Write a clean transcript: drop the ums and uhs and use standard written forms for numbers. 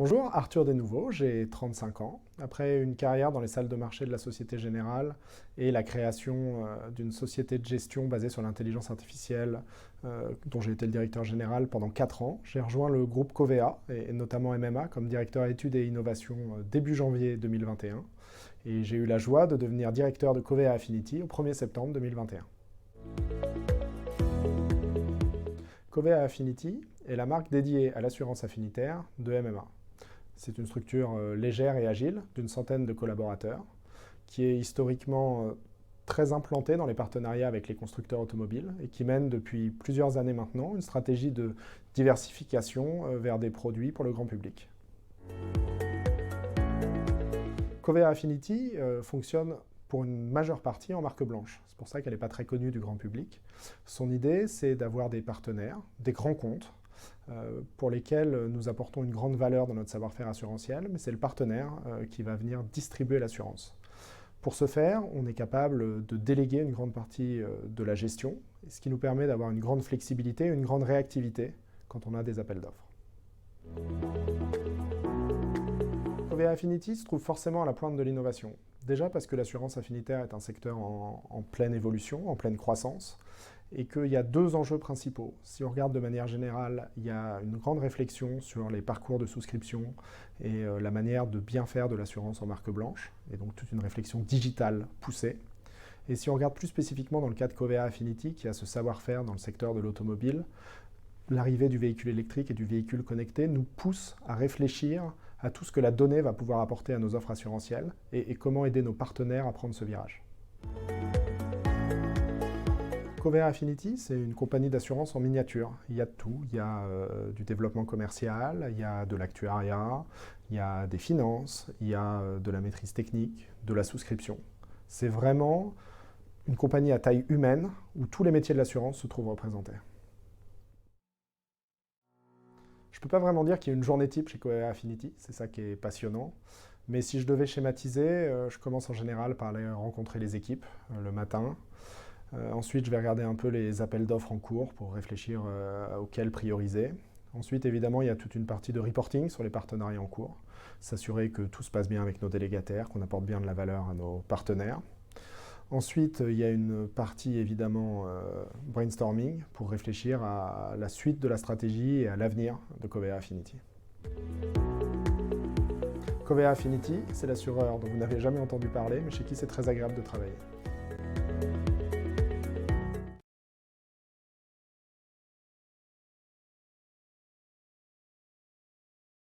Bonjour, Arthur Desnouveaux, j'ai 35 ans. Après une carrière dans les salles de marché de la Société Générale et la création d'une société de gestion basée sur l'intelligence artificielle dont j'ai été le directeur général pendant 4 ans, j'ai rejoint le groupe Covea et notamment MMA comme directeur études et innovation début janvier 2021. Et j'ai eu la joie de devenir directeur de Covea Affinity au 1er septembre 2021. Covea Affinity est la marque dédiée à l'assurance affinitaire de MMA. C'est une structure légère et agile d'une centaine de collaborateurs qui est historiquement très implantée dans les partenariats avec les constructeurs automobiles et qui mène depuis plusieurs années maintenant une stratégie de diversification vers des produits pour le grand public. Covea Affinity fonctionne pour une majeure partie en marque blanche. C'est pour ça qu'elle n'est pas très connue du grand public. Son idée, c'est d'avoir des partenaires, des grands comptes, pour lesquels nous apportons une grande valeur dans notre savoir-faire assurantiel, mais c'est le partenaire qui va venir distribuer l'assurance. Pour ce faire, on est capable de déléguer une grande partie de la gestion, ce qui nous permet d'avoir une grande flexibilité, une grande réactivité quand on a des appels d'offres. Covea Affinity se trouve forcément à la pointe de l'innovation. Déjà parce que l'assurance affinitaire est un secteur en pleine évolution, en pleine croissance, et qu'il y a deux enjeux principaux. Si on regarde de manière générale, il y a une grande réflexion sur les parcours de souscription et la manière de bien faire de l'assurance en marque blanche, et donc toute une réflexion digitale poussée. Et si on regarde plus spécifiquement dans le cas de Covea Affinity, qui a ce savoir-faire dans le secteur de l'automobile, l'arrivée du véhicule électrique et du véhicule connecté nous pousse à réfléchir à tout ce que la donnée va pouvoir apporter à nos offres assurantielles et comment aider nos partenaires à prendre ce virage. Covea Affinity, c'est une compagnie d'assurance en miniature. Il y a de tout. Il y a du développement commercial, il y a de l'actuariat, il y a des finances, il y a de la maîtrise technique, de la souscription. C'est vraiment une compagnie à taille humaine où tous les métiers de l'assurance se trouvent représentés. Je ne peux pas vraiment dire qu'il y a une journée type chez Covea Affinity, c'est ça qui est passionnant. Mais si je devais schématiser, je commence en général par aller rencontrer les équipes le matin. Ensuite, je vais regarder un peu les appels d'offres en cours pour réfléchir auxquels prioriser. Ensuite, évidemment, il y a toute une partie de reporting sur les partenariats en cours. S'assurer que tout se passe bien avec nos délégataires, qu'on apporte bien de la valeur à nos partenaires. Ensuite, il y a une partie évidemment brainstorming pour réfléchir à la suite de la stratégie et à l'avenir de Covea Affinity. Covea Affinity, c'est l'assureur dont vous n'avez jamais entendu parler, mais chez qui c'est très agréable de travailler.